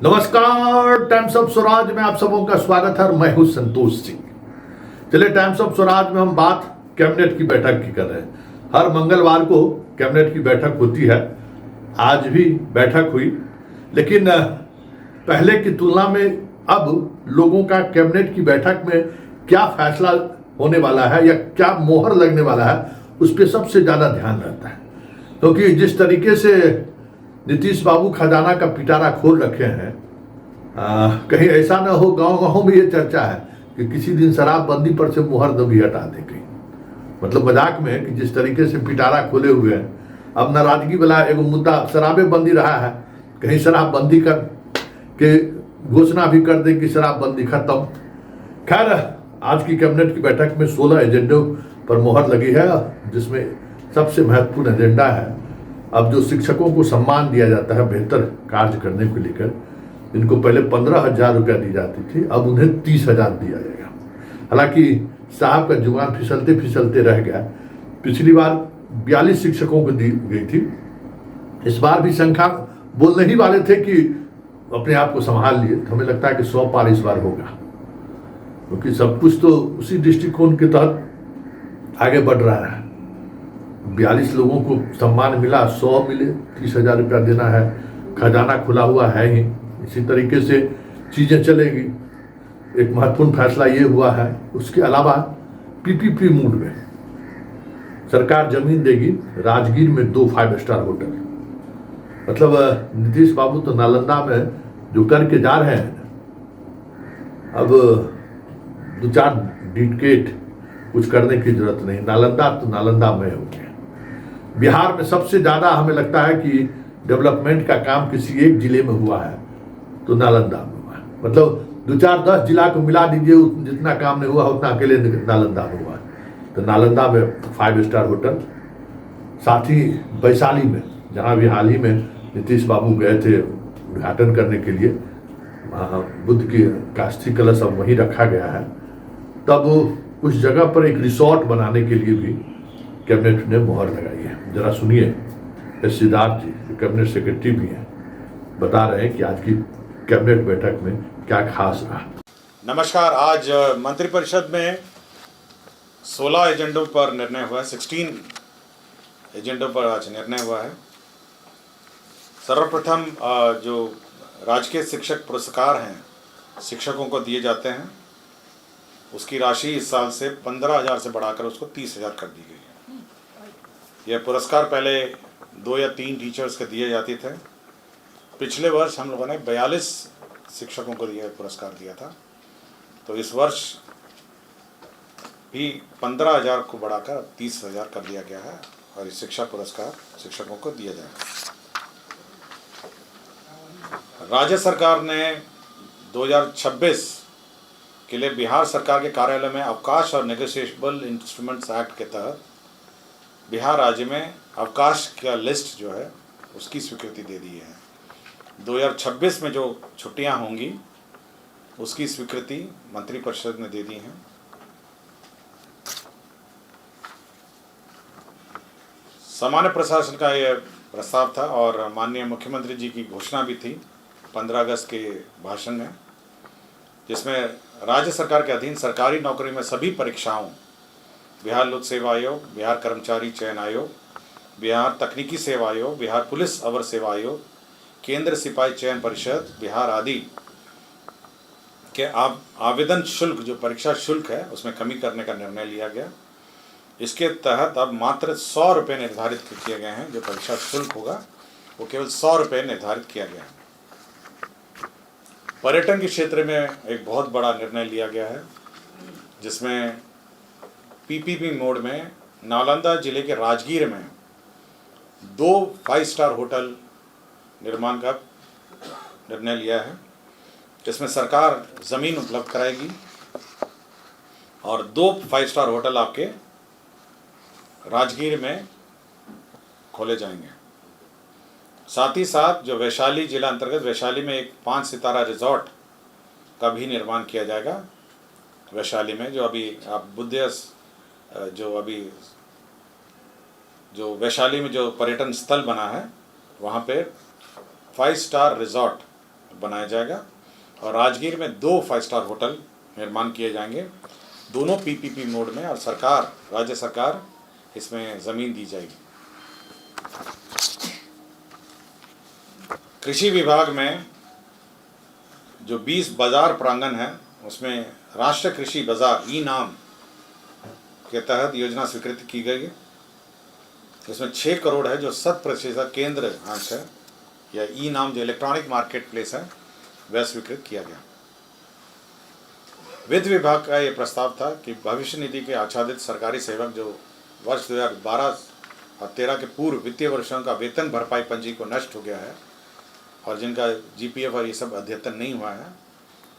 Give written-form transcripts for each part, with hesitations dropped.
नमस्कार, times of Swaraj में आप सबों का स्वागत है और मैं हूं संतोष सिंह। चलिए, टाइम्स ऑफ स्वराज में हम बात कैबिनेट की बैठक की कर रहे हैं। हर मंगलवार को कैबिनेट की बैठक होती है। आज भी बैठक हुई, लेकिन पहले की तुलना में अब लोगों का कैबिनेट की बैठक में क्या फैसला होने वाला है या क्या मोहर लगने वाला है, उस पर सबसे ज्यादा ध्यान रहता है। क्योंकि जिस तरीके से नीतीश बाबू खजाना का पिटारा खोल रखे हैं, कहीं ऐसा ना हो गांव गांव में ये चर्चा है कि किसी दिन शराबबंदी पर से मुहर न भी हटा दे कहीं। मतलब मजाक में है कि जिस तरीके से पिटारा खोले हुए हैं, अब नाराजगी वाला एक मुद्दा शराबेबंदी रहा है, कहीं शराबबंदी कर के घोषणा भी कर दे कि शराबबंदी खत्म। खैर, आज की कैबिनेट की बैठक में 16 एजेंडों पर मुहर लगी है, जिसमें सबसे महत्वपूर्ण एजेंडा है अब जो शिक्षकों को सम्मान दिया जाता है बेहतर कार्य करने को लेकर। इनको पहले 15,000 रुपया दी जाती थी, अब उन्हें 30,000 दिया जाएगा। हालांकि साहब का जुबान फिसलते फिसलते रह गया। पिछली बार 42 शिक्षकों को दी गई थी, इस बार भी संख्या बोलने ही वाले थे कि अपने आप को संभाल लिए। हमें लगता है कि 100 पार इस बार होगा, क्योंकि सब कुछ तो उसी दृष्टिकोण के तहत आगे बढ़ रहा है। 42 लोगों को सम्मान मिला, 100 मिले, 30,000 रुपया देना है, खजाना खुला हुआ है ही। इसी तरीके से चीजें चलेगी। एक महत्वपूर्ण फैसला ये हुआ है, उसके अलावा पीपीपी मूड में सरकार जमीन देगी राजगीर में 2 5 स्टार होटल। मतलब नीतीश बाबू तो नालंदा में जो करके जा रहे हैं, अब 2-4 डिकेट कुछ करने की जरूरत नहीं। नालंदा तो नालंदा में हो गया। बिहार में सबसे ज्यादा हमें लगता है कि डेवलपमेंट का काम किसी एक जिले में हुआ है तो नालंदा में हुआ है। मतलब 2-4-10 जिला को मिला दीजिए, जितना काम नहीं हुआ उतना अकेले नालंदा में हुआ है। तो नालंदा में 5 स्टार होटल, साथ ही वैशाली में, जहाँ भी हाल ही में नीतीश बाबू गए थे उद्घाटन करने के लिए, बुद्ध की काष्ठी कलश अब वहीं रखा गया है। तब उस जगह पर एक रिसोर्ट बनाने के लिए भी कैबिनेट ने मुहर लगाई है। जरा सुनिए, एस सिद्धार्थ जी जो कैबिनेट सेक्रेटरी भी हैं, बता रहे हैं कि आज की कैबिनेट बैठक में क्या खास रहा। नमस्कार। आज मंत्रिपरिषद में 16 एजेंडों पर निर्णय हुआ है। 16 एजेंडों पर आज निर्णय हुआ है। सर्वप्रथम जो राजकीय शिक्षक पुरस्कार हैं शिक्षकों को दिए जाते हैं, उसकी राशि इस साल से 15,000 से बढ़ाकर उसको 30,000 कर दी गई है। यह पुरस्कार पहले 2 या 3 टीचर्स के दिए जाते थे। पिछले वर्ष हम लोगों ने 42 शिक्षकों को पुरस्कार दिया था, तो इस वर्ष भी 15,000 को बढ़ाकर अब 30,000 कर दिया गया है और ये शिक्षा पुरस्कार शिक्षकों को दिया जाएगा। राज्य सरकार ने 2026 के लिए बिहार सरकार के कार्यालय में अवकाश और नेगोशिएबल इंस्ट्रूमेंट्स एक्ट के तहत बिहार राज्य में अवकाश का लिस्ट जो है उसकी स्वीकृति दे दी है। 2026 में जो छुट्टियां होंगी उसकी स्वीकृति मंत्रिपरिषद ने दे दी है। सामान्य प्रशासन का यह प्रस्ताव था और माननीय मुख्यमंत्री जी की घोषणा भी थी 15 अगस्त के भाषण में, जिसमें राज्य सरकार के अधीन सरकारी नौकरी में सभी परीक्षाओं, बिहार लोक सेवा आयोग, बिहार कर्मचारी चयन आयोग, बिहार तकनीकी सेवा आयोग, बिहार पुलिस अवर सेवा आयोग, केंद्र सिपाही चयन परिषद, बिहार आदि के आवेदन शुल्क, जो परीक्षा शुल्क है, उसमें कमी करने का निर्णय लिया गया। इसके तहत अब मात्र 100 रुपये निर्धारित किए गए हैं। जो परीक्षा शुल्क होगा वो केवल 100 रुपये निर्धारित किया गया है। पर्यटन के क्षेत्र में एक बहुत बड़ा निर्णय लिया गया है, जिसमें पीपीपी मोड में नालंदा जिले के राजगीर में 2 5 स्टार होटल निर्माण का निर्णय लिया है। इसमें सरकार ज़मीन उपलब्ध कराएगी और 2 5 स्टार होटल आपके राजगीर में खोले जाएंगे। साथ ही साथ जो वैशाली जिला अंतर्गत वैशाली में एक 5 सितारा रिजॉर्ट का भी निर्माण किया जाएगा। वैशाली में जो अभी आप जो वैशाली में जो पर्यटन स्थल बना है, वहाँ पे 5 स्टार रिजॉर्ट बनाया जाएगा और राजगीर में 2 5 स्टार होटल निर्माण किए जाएंगे, दोनों पीपीपी मोड में, और सरकार, राज्य सरकार इसमें ज़मीन दी जाएगी। कृषि विभाग में जो 20 बाजार प्रांगण है उसमें राष्ट्रीय कृषि बाजार ई नाम के तहत योजना स्वीकृत की गई है। इसमें 6 करोड़ है जो 100% केंद्र अंश है, या ई नाम जो इलेक्ट्रॉनिक मार्केट प्लेस है वह स्वीकृत किया गया। वित्त विभाग का ये प्रस्ताव था कि भविष्य निधि के आच्छादित सरकारी सेवक जो वर्ष 2012 और 13 के पूर्व वित्तीय वर्षों का वेतन भरपाई पंजी को नष्ट हो गया है और जिनका जीपीएफ और ये सब अद्यतन नहीं हुआ है,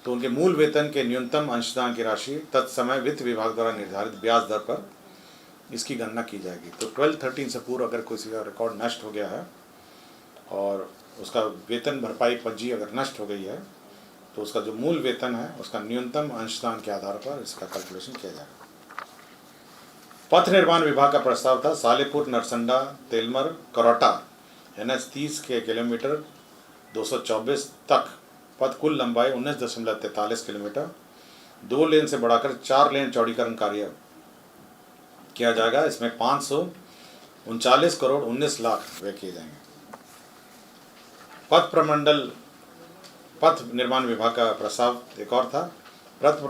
तो उनके मूल वेतन के न्यूनतम अंशदान की राशि तत्समय वित्त विभाग द्वारा निर्धारित ब्याज दर पर इसकी गणना की जाएगी। तो 12-13 से पूर्व अगर किसी का रिकॉर्ड नष्ट हो गया है और उसका वेतन भरपाई पंजी अगर नष्ट हो गई है, तो उसका जो मूल वेतन है उसका न्यूनतम अंशदान के आधार पर इसका कैलकुलेशन किया जाएगा। पथ निर्माण विभाग का प्रस्ताव था सालेपुर नरसंडा तेलमर करौटा NH 30 के किलोमीटर 224 तक पथ कुल लंबाई 19.43 किलोमीटर 2 लेन से बढ़ाकर 4 लेन चौड़ीकरण कार्य किया जाएगा। इसमें 539 करोड़ 19 लाख व्यय किए जाएंगे। पथ निर्माण विभाग का प्रस्ताव एक और था। पथ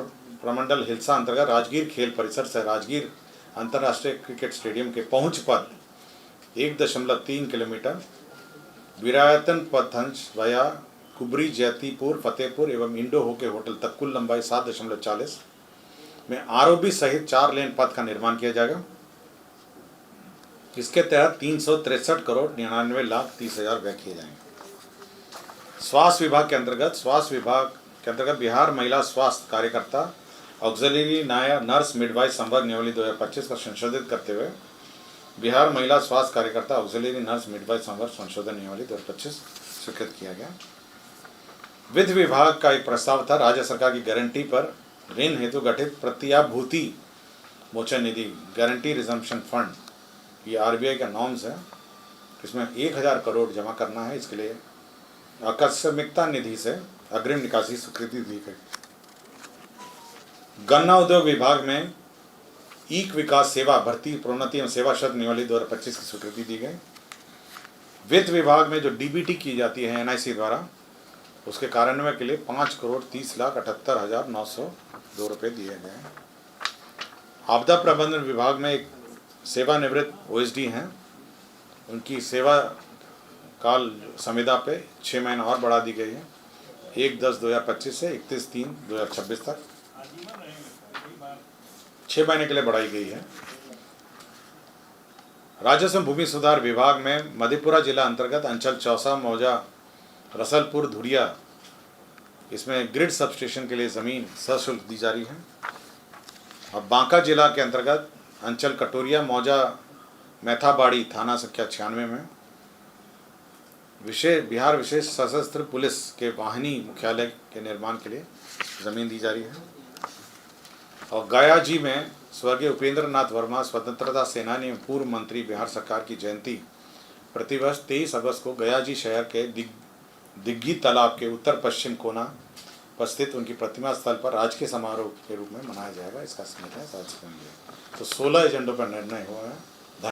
प्रमंडल हिलसा अंतर्गत राजगीर खेल परिसर से राजगीर अंतर्राष्ट्रीय क्रिकेट स्टेडियम के पहुंच पथ 1.3 किलोमीटर, विरायतन पथंश वया कुबरी जैतीपुर फतेहपुर एवं इंडो होके होटल तक कुल लंबाई 7.40 में आरओबी सहित 4 लेन पथ का निर्माण किया जाएगा। इसके तहत 363 करोड़ 99 लाख 30 हजार व्यय किए जाएंगे। स्वास्थ्य विभाग के अंतर्गत बिहार महिला स्वास्थ्य कार्यकर्ता ऑक्सिलरी नर्स मिडवाइफ संवर्ग नियमावली 2025 का संशोधित करते हुए बिहार महिला स्वास्थ्य कार्यकर्ता ऑक्सिलरी नर्स मिडवाइफ संवर्ग संशोधन नियमावली 2025 स्वीकृत किया गया। वित्त विभाग का एक प्रस्ताव था राज्य सरकार की गारंटी पर ऋण हेतु गठित प्रत्याभूति मोचन निधि गारंटी रिजम्पशन फंड, ये आरबीआई का नॉर्म्स है। इसमें 1000 करोड़ जमा करना है। इसके लिए आकस्मिकता निधि से अग्रिम निकासी स्वीकृति दी गई। गन्ना उद्योग विभाग में ईक विकास सेवा भर्ती प्रोन्नति एवं सेवा शर्त नियमावली 2025 की स्वीकृति दी गई। वित्त विभाग में जो डीबीटी की जाती है एनआईसी द्वारा, उसके कार्यान्वयन के लिए 5 करोड़ 30 लाख 78,902 रुपये दिए गए हैं। आपदा प्रबंधन विभाग में एक सेवानिवृत्त ओएसडी हैं, उनकी सेवा काल संविदा पे 6 महीना और बढ़ा दी गई है, 1/10/2025 से 31/3/2026 तक 6 महीने के लिए बढ़ाई गई है। राजस्व भूमि सुधार विभाग में मधेपुरा जिला अंतर्गत अंचल चौसा मौजा रसलपुर धुरिया, इसमें ग्रिड सबस्टेशन के लिए ज़मीन सशुल्क दी जा रही है। अब बांका जिला के अंतर्गत अंचल कटोरिया मौजा मैथाबाड़ी थाना संख्या 96 में बिहार विशेष सशस्त्र पुलिस के वाहिनी मुख्यालय के निर्माण के लिए ज़मीन दी जा रही है। और गया जी में स्वर्गीय उपेंद्र नाथ वर्मा स्वतंत्रता सेनानी एवं पूर्व मंत्री बिहार सरकार की जयंती प्रतिवर्ष 23 अगस्त को गया जी शहर के दिग्गी तालाब के उत्तर पश्चिम कोना पर स्थित उनकी प्रतिमा स्थल पर राजकीय समारोह के रूप में मनाया जाएगा। इसका संबंध है। तो 16 एजेंडों पर निर्णय हुआ है।